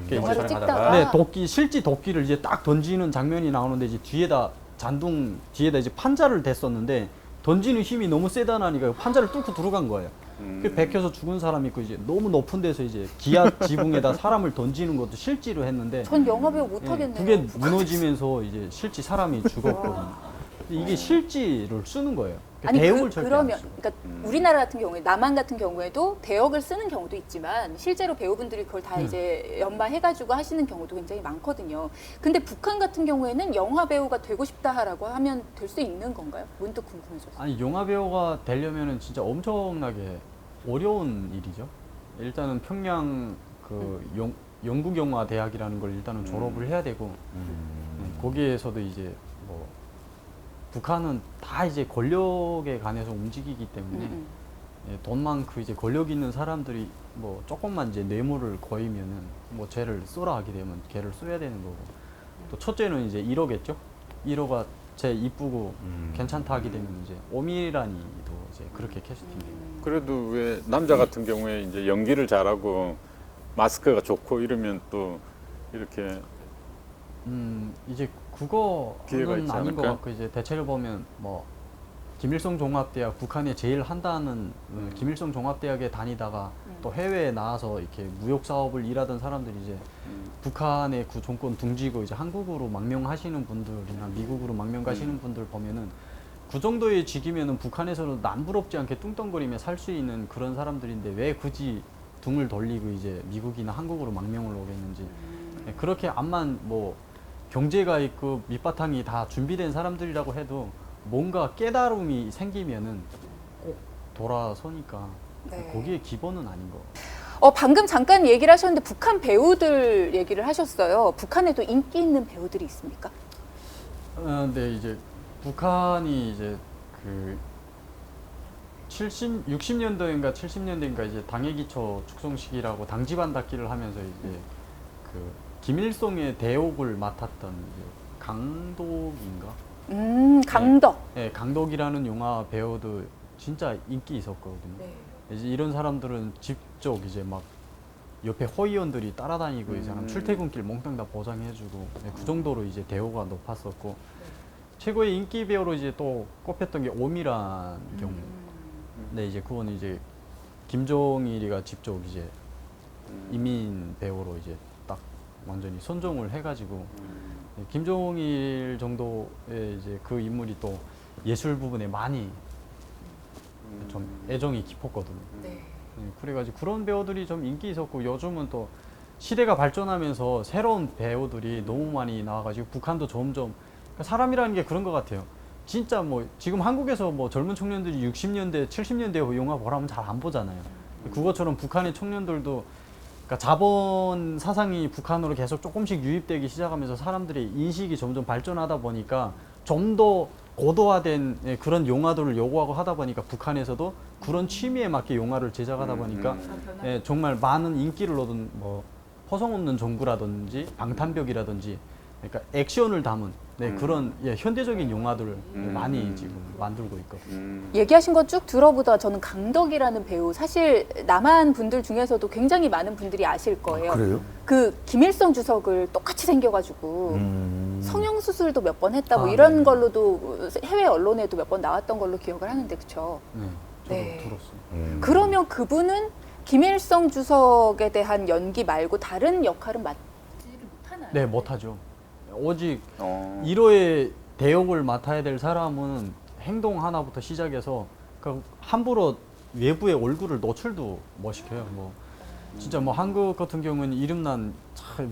그게 영화를 이제 찍다가 네, 도끼 실제 도끼를 이제 딱 던지는 장면이 나오는데 이제 뒤에다 잔둥 뒤에다 이제 판자를 댔었는데 던지는 힘이 너무 세다 나니까 판자를 뚫고 들어간 거예요. 그 베껴서 죽은 사람이 있고 이제 너무 높은 데서 이제 기아 지붕에다 사람을 던지는 것도 실제로 했는데 전 영화 배우 못 예, 하겠네요. 그게 무너지면서 이제 실제 사람이 죽었거든요. 이게 실제를 쓰는 거예요. 아니 대역을 절대 안 그러면 쓰고. 그러니까 우리나라 같은 경우에 남한 같은 경우에도 대역을 쓰는 경우도 있지만 실제로 배우분들이 그걸 다 이제 연마해가지고 하시는 경우도 굉장히 많거든요. 근데 북한 같은 경우에는 영화 배우가 되고 싶다라고 하면 될 수 있는 건가요? 문득 궁금해졌어요. 아니 영화 배우가 되려면은 진짜 엄청나게 어려운 일이죠. 일단은 평양 그 영국 영화 대학이라는 걸 일단은 졸업을 해야 되고 거기에서도 이제 뭐 북한은 다 이제 권력에 관해서 움직이기 때문에 예, 돈 많고 이제 권력 있는 사람들이 뭐 조금만 이제 뇌물을 거이면은 뭐 쟤를 쏘라 하게 되면 걔를 쏘야 되는 거고 또 첫째는 이제 1호겠죠. 1호가 쟤 이쁘고 괜찮다 하게 되면 이제 오미란이도 이제 그렇게 캐스팅돼요. 그래도 왜 남자 같은 경우에 이제 연기를 잘하고 마스크가 좋고 이러면 또 이렇게 이제 기회가 그거는 있지 아닌 것 않을까? 같고 이제 대체로 보면 뭐 김일성 종합대학 북한에 제일 한다는 김일성 종합대학에 다니다가 또 해외에 나와서 이렇게 무역 사업을 일하던 사람들이 이제 북한의 그 정권 둥지고 이제 한국으로 망명하시는 분들이나 미국으로 망명 가시는 분들 보면은 그 정도의 직이면은 북한에서는 남부럽지 않게 뚱뚱거리며 살 수 있는 그런 사람들인데 왜 굳이 등을 돌리고 이제 미국이나 한국으로 망명을 오겠는지 네, 그렇게 암만 뭐 경제가 있고 밑바탕이 다 준비된 사람들이라고 해도 뭔가 깨달음이 생기면은 꼭 돌아서니까 네. 거기에 기본은 아닌 거. 방금 잠깐 얘기를 하셨는데 북한 배우들 얘기를 하셨어요. 북한에도 인기 있는 배우들이 있습니까? 근데 이제 북한이 이제 그 60년대인가 70년대인가 이제 당해기초 축성식이라고 당지반 닫기를 하면서 이제 그 김일성의 대옥을 맡았던 이제 강독인가? 강덕. 네, 강독이라는 영화 배우도 진짜 인기 있었거든요. 네. 이제 이런 사람들은 직접 이제 막 옆에 호위원들이 따라다니고 이 사람 출퇴근길 몽땅 다 보장해주고 네, 그 정도로 이제 대우가 높았었고 최고의 인기 배우로 이제 또 꼽혔던 게 오미란 경우. 네, 이제 그건 이제 김종일이가 직접 이제 이민 배우로 이제 딱 완전히 선정을 해가지고 네, 김종일 정도의 이제 그 인물이 또 예술 부분에 많이 좀 애정이 깊었거든요. 네. 네, 그래가지고 그런 배우들이 좀 인기 있었고 요즘은 또 시대가 발전하면서 새로운 배우들이 너무 많이 나와가지고 북한도 점점 그러니까 사람이라는 게 그런 것 같아요. 진짜 뭐 지금 한국에서 뭐 젊은 청년들이 60년대, 70년대 영화 보라면 잘 안 보잖아요. 그것처럼 북한의 청년들도 그러니까 자본 사상이 북한으로 계속 조금씩 유입되기 시작하면서 사람들의 인식이 점점 발전하다 보니까 좀 더 고도화된 예, 그런 영화들을 요구하고 하다 보니까 북한에서도 그런 취미에 맞게 영화를 제작하다 보니까 예, 정말 많은 인기를 얻은 뭐 허성 없는 정부라든지 방탄벽이라든지 그러니까 액션을 담은 네, 그런 예, 현대적인 영화들을 많이 지금 만들고 있거든요. 얘기하신 거 쭉 들어보다 저는 강덕이라는 배우 사실 남한 분들 중에서도 굉장히 많은 분들이 아실 거예요. 그래요? 그 김일성 주석을 똑같이 생겨가지고 성형 수술도 몇 번 했다 뭐 아, 이런 네네. 걸로도 해외 언론에도 몇 번 나왔던 걸로 기억을 하는데 그렇죠. 네, 저도 네. 들었어요. 그러면 그분은 김일성 주석에 대한 연기 말고 다른 역할은 맡지를 못하나요? 네, 못하죠. 오직 어. 1호의 대역을 맡아야 될 사람은 행동 하나부터 시작해서 그 함부로 외부의 얼굴을 노출도 못 시켜요. 뭐 진짜 뭐 한국 같은 경우는 이름난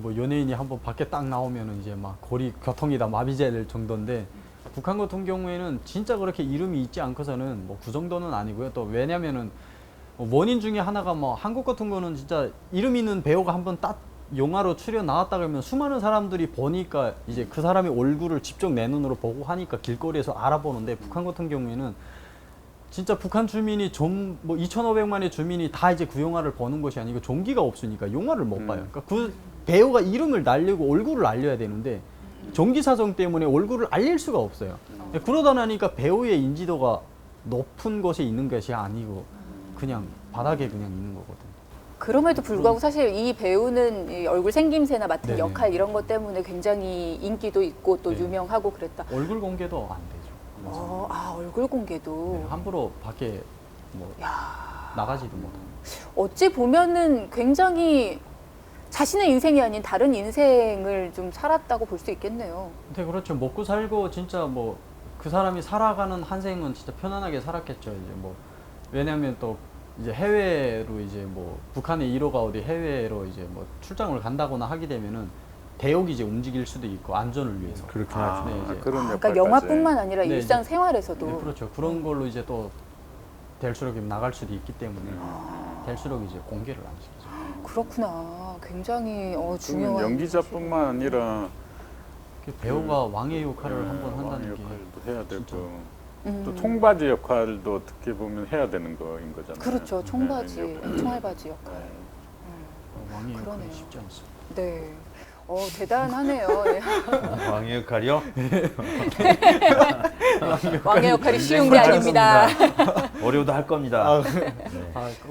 뭐 연예인이 한번 밖에 딱 나오면은 이제 막 거리 교통이 다 마비돼야 될 정도인데 북한 같은 경우에는 진짜 그렇게 이름이 있지 않고서는 뭐 그 정도는 아니고요. 또 왜냐면은 원인 중에 하나가 뭐 한국 같은 거는 진짜 이름 있는 배우가 한번 딱 영화로 출연 나왔다 그러면 수많은 사람들이 보니까 이제 그 사람의 얼굴을 직접 내 눈으로 보고 하니까 길거리에서 알아보는데 북한 같은 경우에는 진짜 북한 주민이 뭐 2,500만의 주민이 다 이제 그 영화를 보는 것이 아니고 종기가 없으니까 영화를 못 봐요. 그러니까 그 배우가 이름을 날리고 얼굴을 알려야 되는데 종기 사정 때문에 얼굴을 알릴 수가 없어요. 그러다 나니까 배우의 인지도가 높은 곳에 있는 것이 아니고 그냥 바닥에 그냥 있는 거거든요. 그럼에도 불구하고 사실 이 배우는 이 얼굴 생김새나 맡은 네네. 역할 이런 것 때문에 굉장히 인기도 있고 또 네. 유명하고 그랬다. 얼굴 공개도 안 되죠. 얼굴 공개도. 네, 함부로 밖에 뭐 나가지도 못하고. 어찌 보면은 굉장히 자신의 인생이 아닌 다른 인생을 좀 살았다고 볼 수 있겠네요. 근데 그렇죠. 먹고 살고 진짜 뭐 그 사람이 살아가는 한 생은 진짜 편안하게 살았겠죠. 이제 뭐 왜냐하면 또 이제 해외로 이제 뭐 북한의 1호가 어디 해외로 이제 뭐 출장을 간다거나 하게 되면은 대역이 이제 움직일 수도 있고 안전을 위해서. 그렇긴 아, 하죠. 네, 이제. 그런 그러니까 역할까지. 영화뿐만 아니라 네, 일상 이제. 생활에서도. 네, 그렇죠. 그런 걸로 이제 또 될수록 나갈 수도 있기 때문에 될수록 이제 공개를 안 시키죠. 그렇구나. 굉장히 그러면 중요한 연기자뿐만 아니라 그 배우가 왕의 역할을 한번 왕의 한다는 게 역할도 해야 되고 진짜. 또 총바지 역할도 어떻게 보면 해야 되는 거인 거잖아요. 그렇죠. 청바지, 네, 네. 총알바지 역할. 왕의 역할이 그러네요. 쉽지 않습니다. 네. 대단하네요. 예. 왕의 역할이요? 왕의 역할이 쉬운 게 아닙니다. 어려워도 할 겁니다. 네.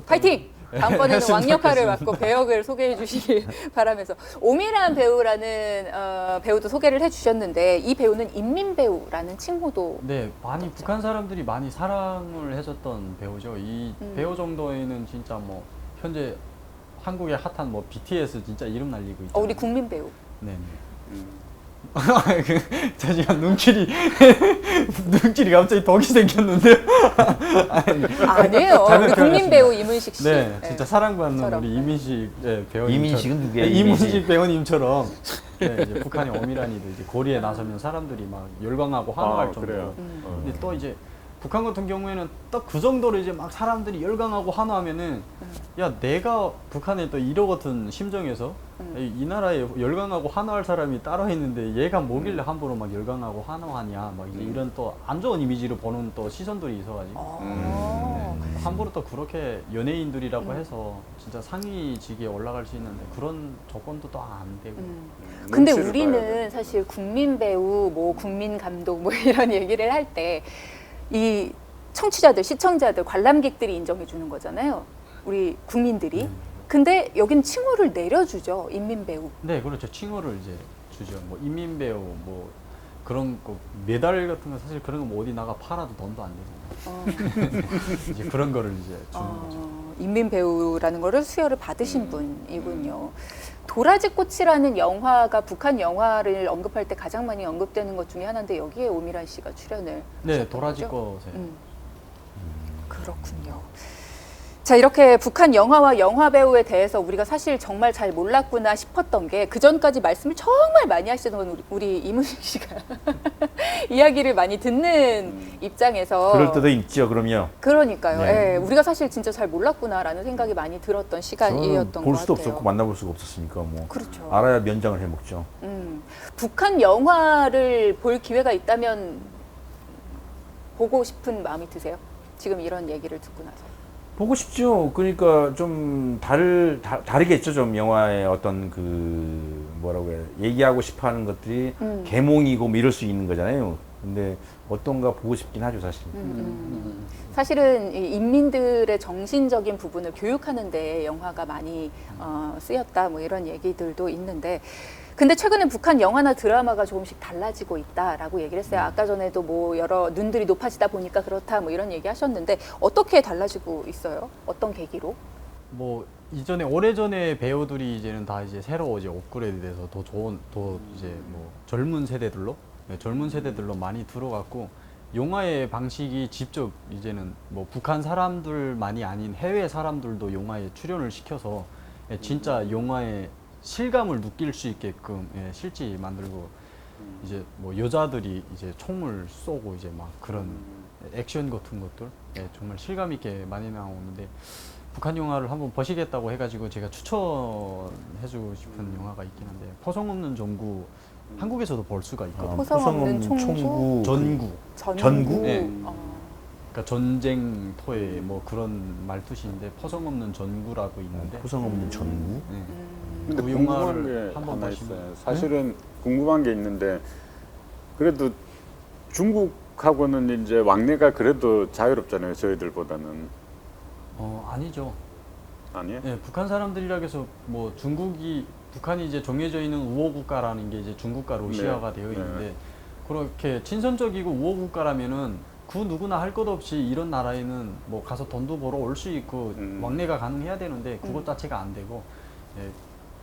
파이팅! 다음번에는 왕 역할을 맡고 배역을 소개해 주시길 바라면서 오미란 배우라는 배우도 소개를 해주셨는데 이 배우는 인민 배우라는 칭호도 네, 많이 북한 사람들이 많이 사랑을 해줬던 배우죠. 이 배우 정도에는 진짜 뭐 현재 한국의 핫한 뭐 BTS 진짜 이름 날리고 있죠. 우리 국민 배우. 네. 음. 저 지금 눈길이 갑자기 덕이 생겼는데요. 아니에요. 우리 국민 배우 이문식 씨. 네, 진짜 사랑받는 처럼. 우리 이민식 배우님. 이민식은 누구예요? 이민식 배우님처럼 네, 이제 북한의 어미란이도 이제 고리에 나서면 사람들이 막 열광하고 환호할 정도로. 그래요. 근데 또 이제 북한 같은 경우에는 딱 그 정도로 이제 막 사람들이 열광하고 환호하면은 야 내가 북한에 또 이러 같은 심정에서 이 나라에 열광하고 환호할 사람이 따로 있는데 얘가 뭐길래 함부로 막 열광하고 환호하냐 막 이제 이런 또 안 좋은 이미지로 보는 또 시선들이 있어가지고 함부로 또 그렇게 연예인들이라고 해서 진짜 상위직에 올라갈 수 있는데 그런 조건도 또 안 되고. 근데 눈치를 봐야 우리는 돼. 사실 국민 배우, 뭐 국민 감독 뭐 이런 얘기를 할 때 이 청취자들, 시청자들, 관람객들이 인정해 주는 거잖아요. 우리 국민들이. 근데 여긴 칭호를 내려주죠. 인민 배우. 네, 그렇죠. 칭호를 이제 주죠. 뭐 인민 배우 뭐 그런 거 메달 같은 거 사실 그런 거 뭐 어디 나가 팔아도 돈도 안 되잖아요. 이제 그런 거를 이제 주는 거죠. 인민 배우라는 거를 수여를 받으신 분이군요. 도라지꽃이라는 영화가 북한 영화를 언급할 때 가장 많이 언급되는 것 중에 하나인데 여기에 오미란 씨가 출연을 네, 하셨던 도라지 거죠? 꽃에. 그렇군요. 자, 이렇게 북한 영화와 영화 배우에 대해서 우리가 사실 정말 잘 몰랐구나 싶었던 게 그전까지 말씀을 정말 많이 하시던 우리 이문식 씨가 이야기를 많이 듣는 입장에서 그럴 때도 있죠, 그럼요. 그러니까요. 네. 예, 우리가 사실 진짜 잘 몰랐구나라는 생각이 많이 들었던 시간이었던 저는 것 볼 수도 같아요. 없었고 만나볼 수가 없었으니까 뭐 그렇죠. 알아야 면장을 해먹죠. 북한 영화를 볼 기회가 있다면 보고 싶은 마음이 드세요? 지금 이런 얘기를 듣고 나서. 보고 싶죠. 그러니까 좀 다르겠죠. 좀 영화의 어떤 그 뭐라고 해야 얘기하고 싶어하는 것들이 계몽이고 뭐 이럴 수 있는 거잖아요. 근데 어떤가 보고 싶긴 하죠, 사실. 사실은 이 인민들의 정신적인 부분을 교육하는 데 영화가 많이 쓰였다 뭐 이런 얘기들도 있는데 근데 최근에 북한 영화나 드라마가 조금씩 달라지고 있다라고 얘기를 했어요. 아까 전에도 뭐 여러 눈들이 높아지다 보니까 그렇다 뭐 이런 얘기 하셨는데 어떻게 달라지고 있어요? 어떤 계기로? 뭐 이전에 오래전에 배우들이 이제는 다 이제 새로 이제 업그레이드돼서 더 좋은 더 이제 뭐 젊은 세대들로 많이 들어갔고 영화의 방식이 직접 이제는 뭐 북한 사람들만이 아닌 해외 사람들도 영화에 출연을 시켜서 진짜 영화의 실감을 느낄 수 있게끔 실제 만들고 이제 뭐 여자들이 이제 총을 쏘고 이제 막 그런 액션 같은 것들 정말 실감 있게 많이 나오는데 북한 영화를 한번 보시겠다고 해가지고 제가 추천해주고 싶은 영화가 있긴 한데 포성 없는 전구 한국에서도 볼 수가 있거든요. 포성 없는 총구, 전구. 전구? 네. 어. 그러니까 전쟁터의 뭐 그런 말뜻인데 포성 없는 전구라고 있는데 구성 없는 전구. 네. 근데 그 궁금한 영화를 게 한번 하나 보시면- 있어요. 사실은 궁금한 게 있는데 그래도 중국하고는 이제 왕래가 그래도 자유롭잖아요. 저희들보다는. 아니죠. 아니에요? 예, 북한 사람들이라 해서 뭐 북한이 이제 정해져 있는 우호 국가라는 게 이제 중국과 러시아가 되어 있는데 그렇게 친선적이고 우호 국가라면은 그 누구나 할 것 없이 이런 나라에는 뭐 가서 돈도 벌어 올 수 있고 왕래가 가능해야 되는데 그것 자체가 안 되고 예,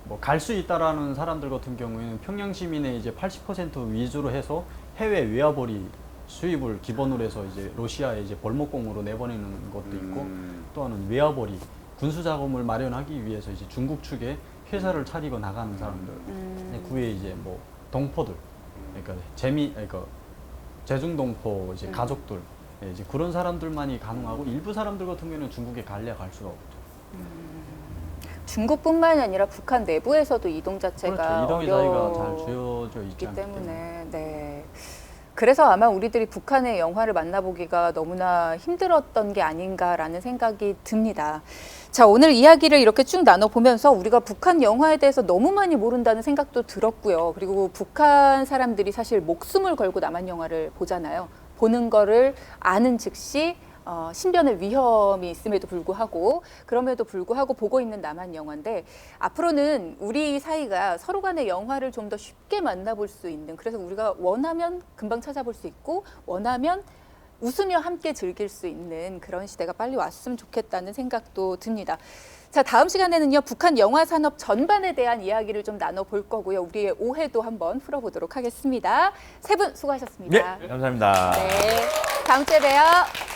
뭐 갈 수 있다라는 사람들 같은 경우에는 평양 시민의 이제 80% 위주로 해서 해외 외화벌이 수입을 기본으로 해서 이제 러시아에 이제 벌목공으로 내보내는 것도 있고 또 하나는 외화벌이 군수 자금을 마련하기 위해서 이제 중국 측에 회사를 차리고 나가는 사람들 그 외에 이제 뭐 동포들 그러니까 재중동포 이제 가족들 예, 이제 그런 사람들만이 가능하고 일부 사람들 같은 경우에는 중국에 갈래 갈 수가 없죠. 중국뿐만 아니라 북한 내부에서도 이동 자체가 그렇죠. 이동의 자유가 잘 어렵기 주어져 있지 않기 때문에. 때문에 네. 그래서 아마 우리들이 북한의 영화를 만나보기가 너무나 힘들었던 게 아닌가라는 생각이 듭니다. 자, 오늘 이야기를 이렇게 쭉 나눠보면서 우리가 북한 영화에 대해서 너무 많이 모른다는 생각도 들었고요. 그리고 북한 사람들이 사실 목숨을 걸고 남한 영화를 보잖아요. 보는 거를 아는 즉시 신변의 위험이 있음에도 불구하고 그럼에도 불구하고 보고 있는 남한 영화인데 앞으로는 우리 사이가 서로 간의 영화를 좀 더 쉽게 만나볼 수 있는 그래서 우리가 원하면 금방 찾아볼 수 있고 원하면 웃으며 함께 즐길 수 있는 그런 시대가 빨리 왔으면 좋겠다는 생각도 듭니다. 자, 다음 시간에는요, 북한 영화 산업 전반에 대한 이야기를 좀 나눠볼 거고요. 우리의 오해도 한번 풀어보도록 하겠습니다. 세 분 수고하셨습니다. 네, 감사합니다. 네, 다음 주에 봬요.